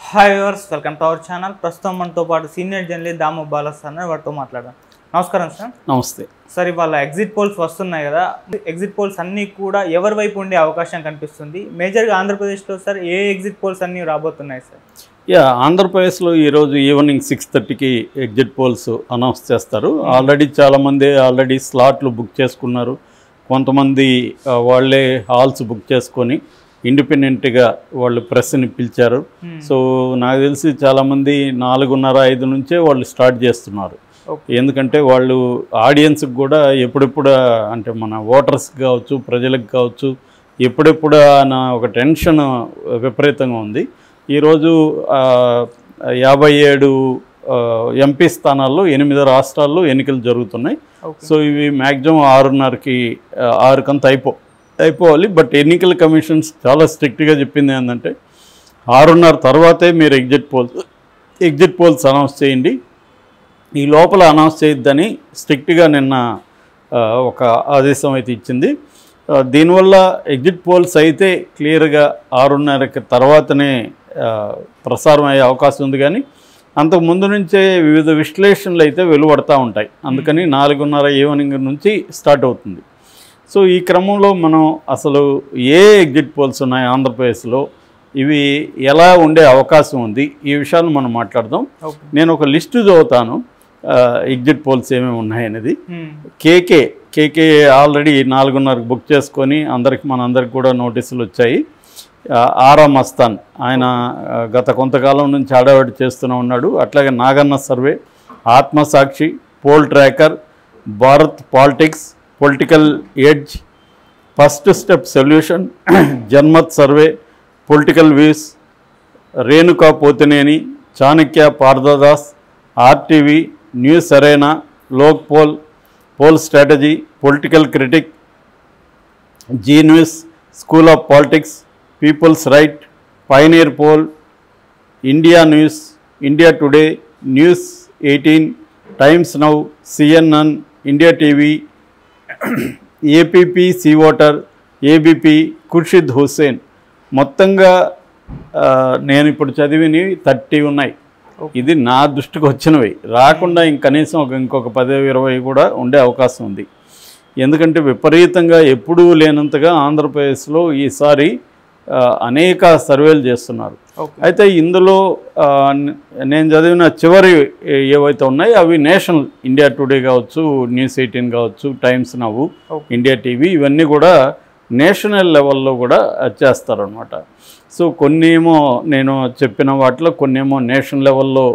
Hi viewers, welcome to our channel. ప్రస్తుతం మనతో పాటు సీనియర్ జర్నలిస్ట్ దాము బాలస్ అన్న వారితో మాట్లాడదాం. నమస్కారం సార్. నమస్తే. సార్, ఇవాళ ఎగ్జిట్ పోల్స్ వస్తున్నాయి కదా, ఎగ్జిట్ పోల్స్ అన్నీ కూడా ఎవరి వైపు ఉండే అవకాశం కనిపిస్తుంది? మేజర్గా ఆంధ్రప్రదేశ్లో సార్ ఏ ఎగ్జిట్ పోల్స్ అన్నీ రాబోతున్నాయి సార్? ఆంధ్రప్రదేశ్లో ఈరోజు ఈవినింగ్ 6:30కి ఎగ్జిట్ పోల్స్ అనౌన్స్ చేస్తారు. ఆల్రెడీ చాలామంది స్లాట్లు బుక్ చేసుకున్నారు. కొంతమంది వాళ్ళే హాల్స్ బుక్ చేసుకొని ఇండిపెండెంట్గా వాళ్ళు ప్రెస్ని పిలిచారు. సో నాకు తెలిసి చాలామంది 4:30-5 నుంచే వాళ్ళు స్టార్ట్ చేస్తున్నారు. ఎందుకంటే వాళ్ళు ఆడియన్స్కి కూడా ఎప్పుడెప్పుడు అంటే మన ఓటర్స్కి కావచ్చు, ప్రజలకు కావచ్చు, ఎప్పుడెప్పుడు అన్న ఒక టెన్షన్ విపరీతంగా ఉంది. ఈరోజు 57 ఎంపీ స్థానాల్లో 8 రాష్ట్రాల్లో ఎన్నికలు జరుగుతున్నాయి. సో ఇవి మ్యాక్సిమం 6:30కి అయిపోవాలి. బట్ ఎన్నికల కమిషన్స్ చాలా స్ట్రిక్ట్గా చెప్పింది ఏంటంటే 6:30 తర్వాతే మీరు ఎగ్జిట్ పోల్స్ అనౌన్స్ చేయండి, ఈ లోపల అనౌన్స్ చేయొద్దని స్ట్రిక్ట్గా నిన్న ఒక ఆదేశం అయితే ఇచ్చింది. దీనివల్ల ఎగ్జిట్ పోల్స్ అయితే క్లియర్గా 6:30కి తర్వాతనే ప్రసారం అయ్యే అవకాశం ఉంది. కానీ అంతకుముందు నుంచే వివిధ విశ్లేషణలు అయితే వెలువడతా ఉంటాయి. అందుకని 4:30 ఈవినింగ్ నుంచి స్టార్ట్ అవుతుంది. సో ఈ క్రమంలో మనం అసలు ఏ ఎగ్జిట్ పోల్స్ ఉన్నాయి ఆంధ్రప్రదేశ్లో, ఇవి ఎలా ఉండే అవకాశం ఉంది, ఈ విషయాలు మనం మాట్లాడదాం. నేను ఒక లిస్టు చదువుతాను ఎగ్జిట్ పోల్స్ ఏమేమి ఉన్నాయనేది. కేకే ఆల్రెడీ 4:30కి బుక్ చేసుకొని మనందరికి కూడా నోటీసులు వచ్చాయి. ఆరా మస్తాన్ ఆయన గత కొంతకాలం నుంచి హడావిడి చేస్తూనే ఉన్నాడు. అట్లాగే Naganna survey, Atmasakshi, poll tracker, Bharat politics, political edge, first step solution, Janmat survey, political views, Renuka Pothineni, Chanakya Parthadas, RTV, news arena, Lok poll strategy, political critic, Zee news, school of politics, people's right, pioneer poll, India news, India today, news 18, Times Now, CNN, India TV, APP C voter, ABP, Khurshid Hussain. మొత్తంగా నేను ఇప్పుడు చదివినవి 30 ఉన్నాయి. ఇది నా దృష్టికి వచ్చినవి, రాకుండా కనీసం ఇంకొక 10-20 కూడా ఉండే అవకాశం ఉంది. ఎందుకంటే విపరీతంగా ఎప్పుడూ లేనంతగా ఆంధ్రప్రదేశ్లో ఈసారి అనేక సర్వేలు చేస్తున్నారు. అయితే ఇందులో నేను చదివిన చివరి ఏవైతే ఉన్నాయో అవి నేషనల్, ఇండియా టుడే కావచ్చు, న్యూస్ 18 కావచ్చు, టైమ్స్ నవ్వు, ఇండియా టీవీ, ఇవన్నీ కూడా నేషనల్ లెవెల్లో కూడా చేస్తారనమాట. సో కొన్నేమో నేను చెప్పిన వాటిలో కొన్నేమో నేషనల్ లెవెల్లో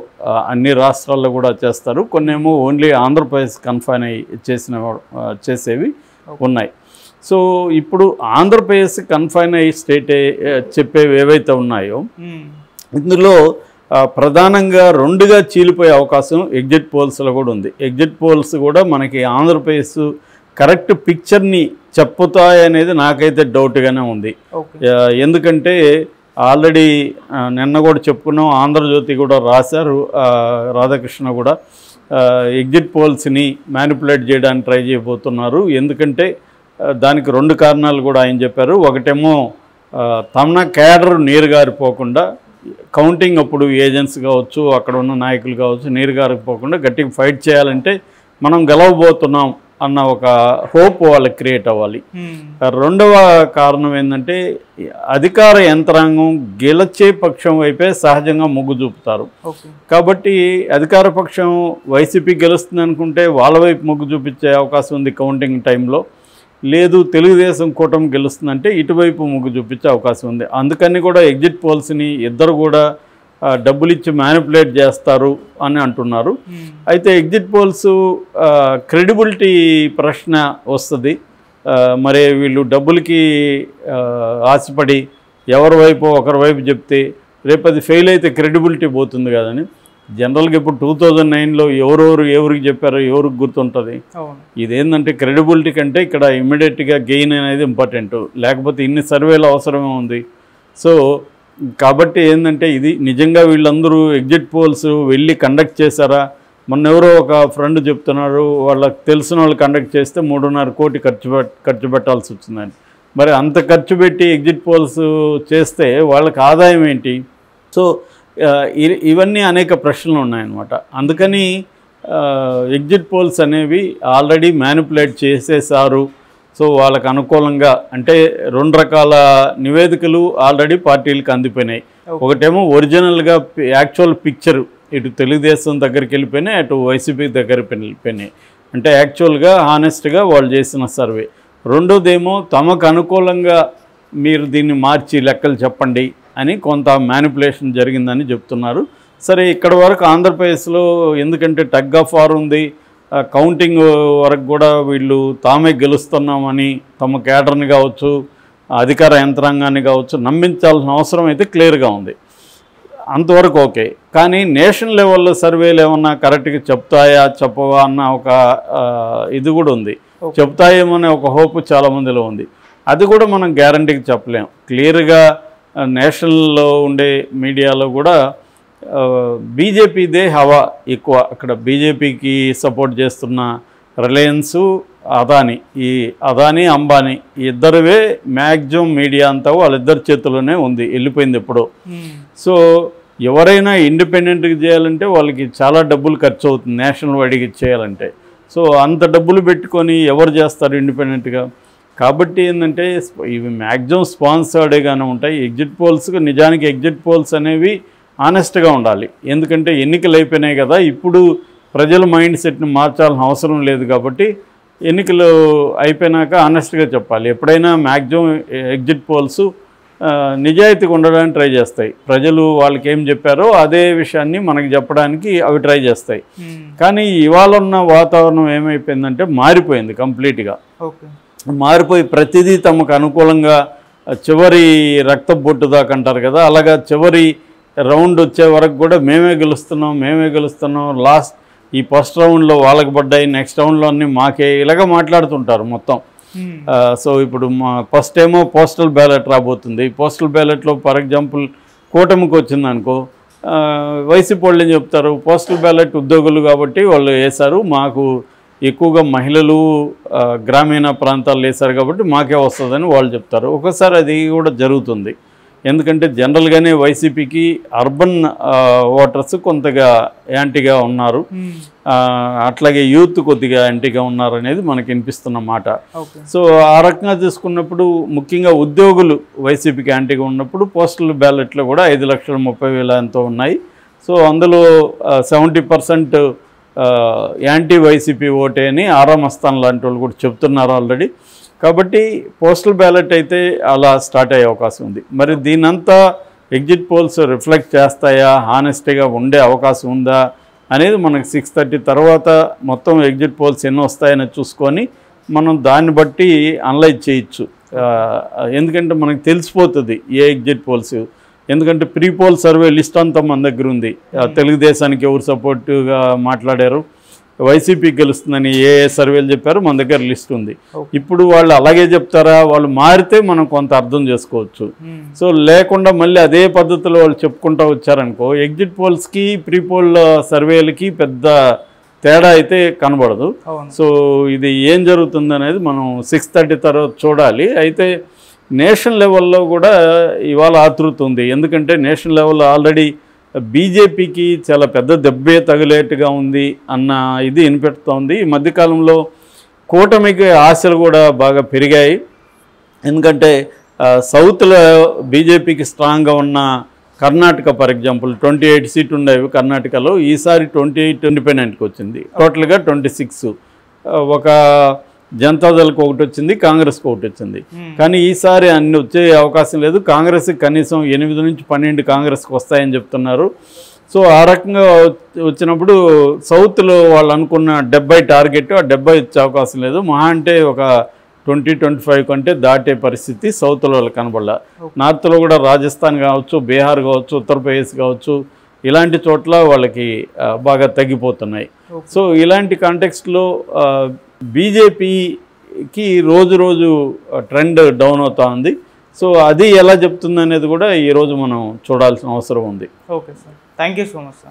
అన్ని రాష్ట్రాల్లో కూడా చేస్తారు, కొన్నేమో ఓన్లీ ఆంధ్రప్రదేశ్ కన్ఫైన్ చేసేవి ఉన్నాయి. సో ఇప్పుడు ఆంధ్రప్రదేశ్ కన్ఫైన్ అయ్యి స్టేట్ చెప్పేవి ఏవైతే ఉన్నాయో ఇందులో ప్రధానంగా 2గా చీలిపోయే అవకాశం ఎగ్జిట్ పోల్స్లో కూడా ఉంది. ఎగ్జిట్ పోల్స్ కూడా మనకి ఆంధ్రప్రదేశ్ కరెక్ట్ పిక్చర్ని చెప్పుతాయనేది నాకైతే డౌట్గానే ఉంది. ఎందుకంటే ఆల్రెడీ నిన్న కూడా చెప్పుకున్నాం, ఆంధ్రజ్యోతి కూడా రాశారు, రాధాకృష్ణ కూడా ఎగ్జిట్ పోల్స్ని మ్యానిపులేట్ చేయడానికి ట్రై చేయబోతున్నారు. ఎందుకంటే దానికి 2 కారణాలు కూడా ఆయన చెప్పారు. ఒకటేమో తమ క్యాడర్ నీరుగారిపోకుండా, కౌంటింగ్ అప్పుడు ఏజెంట్స్ కావచ్చు, అక్కడ ఉన్న నాయకులు కావచ్చు, నీరుగారిపోకుండా గట్టిగా ఫైట్ చేయాలంటే మనం గెలవబోతున్నాం అన్న ఒక హోప్ వాళ్ళకి క్రియేట్ అవ్వాలి. 2వ కారణం ఏంటంటే అధికార యంత్రాంగం గెలిచే పక్షం వైపే సహజంగా మొగ్గు చూపుతారు. కాబట్టి అధికార పక్షం వైసీపీ గెలుస్తుంది అనుకుంటే వాళ్ళ వైపు మొగ్గు చూపించే అవకాశం ఉంది కౌంటింగ్ టైంలో. లేదు తెలుగుదేశం కూటమి గెలుస్తుందంటే ఇటువైపు మొగ్గు చూపించే అవకాశం ఉంది. అందుకని కూడా ఎగ్జిట్ పోల్స్ని ఇద్దరు కూడా డబ్బులు ఇచ్చి మ్యానిపులేట్ చేస్తారు అని అంటున్నారు. అయితే ఎగ్జిట్ పోల్స్ క్రెడిబిలిటీ ప్రశ్న వస్తుంది. మరి వీళ్ళు డబ్బులకి ఆశపడి ఒకరి వైపు చెప్తే రేపు అది ఫెయిల్ అయితే క్రెడిబిలిటీ పోతుంది కదని. జనరల్గా ఇప్పుడు 2009లో ఎవరికి చెప్పారో ఎవరికి గుర్తుంటుంది. ఇదేంటంటే క్రెడిబిలిటీ కంటే ఇక్కడ ఇమ్మీడియట్గా గెయిన్ అనేది ఇంపార్టెంట్, లేకపోతే ఇన్ని సర్వేలు అవసరమే ఉంది. సో కాబట్టి ఏంటంటే ఇది నిజంగా వీళ్ళందరూ ఎగ్జిట్ పోల్స్ వెళ్ళి కండక్ట్ చేశారా? మొన్న ఎవరో ఒక ఫ్రెండ్ చెప్తున్నారు, వాళ్ళకి తెలిసిన వాళ్ళు కండక్ట్ చేస్తే 3.5 కోటి ఖర్చు పెట్టాల్సి వచ్చిందని. మరి అంత ఖర్చు పెట్టి ఎగ్జిట్ పోల్స్ చేస్తే వాళ్ళకి ఆదాయం ఏంటి? సో ఇవన్నీ అనేక ప్రశ్నలు ఉన్నాయన్నమాట. అందుకని ఎగ్జిట్ పోల్స్ అనేవి ఆల్రెడీ మ్యానిపులేట్ చేసేసారు. సో వాళ్ళకు అనుకూలంగా అంటే 2 రకాల నివేదికలు ఆల్రెడీ పార్టీలకు అందిపోయినాయి. ఒకటేమో ఒరిజినల్గా యాక్చువల్ పిక్చర్ ఇటు తెలుగుదేశం దగ్గరికి వెళ్ళిపోయినాయి, అటు వైసీపీ దగ్గరికి వెళ్ళిపోయినాయి. అంటే యాక్చువల్గా హానెస్ట్గా వాళ్ళు చేసిన సర్వే. రెండోదేమో తమకు అనుకూలంగా మీరు దీన్ని మార్చి లెక్కలు చెప్పండి అని కొంత మ్యానిపులేషన్ జరిగిందని చెప్తున్నారు. సరే, ఇక్కడ వరకు ఆంధ్రప్రదేశ్లో ఎందుకంటే టగ్ ఆఫ్ వార్ ఉంది, కౌంటింగ్ వరకు కూడా వీళ్ళు తామే గెలుస్తున్నామని తమ కేడర్ని కావచ్చు, అధికార యంత్రాంగాన్ని కావచ్చు నమ్మించాల్సిన అవసరం అయితే క్లియర్గా ఉంది. అంతవరకు ఓకే. కానీ నేషనల్ లెవెల్లో సర్వేలు ఏమన్నా కరెక్ట్గా చెప్తాయా చెప్పవా అన్న ఒక ఇది కూడా ఉంది. చెప్తాయేమనే ఒక హోప్ చాలామందిలో ఉంది. అది కూడా మనం గ్యారంటీకి చెప్పలేం. క్లియర్గా నేషనల్లో ఉండే మీడియాలో కూడా బీజేపీదే హవా ఎక్కువ. అక్కడ బీజేపీకి సపోర్ట్ చేస్తున్న రిలయన్సు, అదానీ, ఈ అదానీ అంబానీ ఇద్దరువే మ్యాక్సిమం మీడియా అంతా వాళ్ళిద్దరి చేతుల్లోనే ఉంది, వెళ్ళిపోయింది ఎప్పుడో. సో ఎవరైనా ఇండిపెండెంట్గా చేయాలంటే వాళ్ళకి చాలా డబ్బులు ఖర్చు అవుతుంది నేషనల్ వైడ్గా చేయాలంటే. సో అంత డబ్బులు పెట్టుకొని ఎవరు చేస్తారు ఇండిపెండెంట్గా? కాబట్టి ఏంటంటే ఇవి మ్యాక్సిమం స్పాన్సర్డ్గానే ఉంటాయి. ఎగ్జిట్ పోల్స్కి నిజానికి ఎగ్జిట్ పోల్స్ అనేవి ఆనెస్ట్గా ఉండాలి. ఎందుకంటే ఎన్నికలు అయిపోయినాయి కదా, ఇప్పుడు ప్రజల మైండ్ సెట్ని మార్చాల్సిన అవసరం లేదు. కాబట్టి ఎన్నికలు అయిపోయినాక ఆనెస్ట్గా చెప్పాలి. ఎప్పుడైనా మ్యాక్సిమం ఎగ్జిట్ పోల్స్ నిజాయితీగా ఉండడానికి ట్రై చేస్తాయి. ప్రజలు వాళ్ళకి ఏం చెప్పారో అదే విషయాన్ని మనకి చెప్పడానికి అవి ట్రై చేస్తాయి. కానీ ఇవాళ ఉన్న వాతావరణం ఏమైపోయిందంటే మారిపోయింది కంప్లీట్గా. మారిపోయి ప్రతిదీ తమకు అనుకూలంగా చివరి రక్త బొట్టు దాకా అంటారు కదా, అలాగా చివరి రౌండ్ వచ్చే వరకు కూడా మేమే గెలుస్తున్నాం, లాస్ట్ ఈ ఫస్ట్ రౌండ్లో వాళ్ళకి పడ్డాయి, నెక్స్ట్ రౌండ్లో అన్నీ మాకే, ఇలాగ మాట్లాడుతుంటారు మొత్తం. సో ఇప్పుడు మా ఫస్ట్ ఏమో పోస్టల్ బ్యాలెట్ రాబోతుంది. పోస్టల్ బ్యాలెట్లో ఫర్ ఎగ్జాంపుల్ కూటమికి వచ్చిందనుకో, వైసీపీ వాళ్ళు ఏం చెప్తారు, పోస్టల్ బ్యాలెట్ ఉద్యోగులు కాబట్టి వాళ్ళు వేశారు, మాకు ఎక్కువగా మహిళలు గ్రామీణ ప్రాంతాల్లో వేశారు కాబట్టి మాకే వస్తుందని వాళ్ళు చెప్తారు. ఒకసారి అది కూడా జరుగుతుంది. ఎందుకంటే జనరల్గానే వైసీపీకి అర్బన్ ఓటర్స్ కొంతగా యాంటీగా ఉన్నారు, అట్లాగే యూత్ కొద్దిగా యాంటీగా ఉన్నారు అనేది మనకి వినిపిస్తున్న మాట. సో ఆ రకంగా చూసుకున్నప్పుడు ముఖ్యంగా ఉద్యోగులు వైసీపీకి యాంటీగా ఉన్నప్పుడు పోస్టల్ బ్యాలెట్లో కూడా 5,30,000 ఎంతో ఉన్నాయి. సో అందులో 70% యాంటీ వైసీపీ ఓటే అని ఆరామ్ అస్థాన్ లాంటి వాళ్ళు కూడా చెప్తున్నారు ఆల్రెడీ. కాబట్టి పోస్టల్ బ్యాలెట్ అయితే అలా స్టార్ట్ అయ్యే అవకాశం ఉంది. మరి దీనంతా ఎగ్జిట్ పోల్స్ రిఫ్లెక్ట్ చేస్తాయా, హానెస్టీగా ఉండే అవకాశం ఉందా అనేది మనకు 6:30 తర్వాత మొత్తం ఎగ్జిట్ పోల్స్ ఎన్ని వస్తాయని చూసుకొని మనం దాన్ని బట్టి అనలైజ్ చేయొచ్చు. ఎందుకంటే మనకు తెలిసిపోతుంది ఏ ఎగ్జిట్ పోల్స్. ఎందుకంటే ప్రీ పోల్ సర్వే లిస్ట్ అంతా మన దగ్గర ఉంది. తెలుగుదేశానికి ఎవరు సపోర్టివ్గా మాట్లాడారు, వైసీపీకి గెలుస్తుందని ఏ సర్వేలు చెప్పారో మన దగ్గర లిస్ట్ ఉంది. ఇప్పుడు వాళ్ళు అలాగే చెప్తారా, వాళ్ళు మారితే మనం కొంత అర్థం చేసుకోవచ్చు. సో లేకుండా మళ్ళీ అదే పద్ధతిలో వాళ్ళు చెప్పుకుంటూ వచ్చారనుకో, ఎగ్జిట్ పోల్స్కి ప్రీ పోల్ సర్వేలకి పెద్ద తేడా అయితే కనబడదు. సో ఇది ఏం జరుగుతుంది అనేది మనం 6:30 తర్వాత చూడాలి. అయితే నేషనల్ లెవెల్లో కూడా ఇవాళ ఆతృత ఉంది. ఎందుకంటే నేషనల్ లెవెల్లో ఆల్రెడీ బీజేపీకి చాలా పెద్ద దెబ్బే తగిలేట్టుగా ఉంది అన్న ఇది వినిపెడుతోంది. ఈ మధ్యకాలంలో కూటమికి ఆశలు కూడా బాగా పెరిగాయి. ఎందుకంటే సౌత్లో బీజేపీకి స్ట్రాంగ్గా ఉన్న కర్ణాటక ఫర్ ఎగ్జాంపుల్ 28 సీట్లు ఉండేవి కర్ణాటకలో, ఈసారి 28 ఇండిపెండెంట్కి వచ్చింది, టోటల్గా 26. ఒక జనతాదళకు ఒకటి వచ్చింది, కాంగ్రెస్కి ఒకటి వచ్చింది. కానీ ఈసారి అన్ని వచ్చే అవకాశం లేదు. కాంగ్రెస్కి కనీసం 8 నుంచి 12 కాంగ్రెస్కి వస్తాయని చెప్తున్నారు. సో ఆ రకంగా వచ్చినప్పుడు సౌత్లో వాళ్ళు అనుకున్న 70 టార్గెట్, ఆ 70 వచ్చే అవకాశం లేదు. మహా అంటే ఒక 20-25 కంటే దాటే పరిస్థితి సౌత్లో వాళ్ళకి కనబడాల. నార్త్లో కూడా రాజస్థాన్ కావచ్చు, బీహార్ కావచ్చు, ఉత్తరప్రదేశ్ కావచ్చు, ఇలాంటి చోట్ల వాళ్ళకి బాగా తగ్గిపోతున్నాయి. సో ఇలాంటి కాంటెక్స్ట్లో బీజేపీకి రోజు ట్రెండ్ డౌన్ అవుతా ఉంది. సో అది ఎలా చెప్తుంది అనేది కూడా ఈరోజు మనం చూడాల్సిన అవసరం ఉంది. Okay sir, thank you so much sir.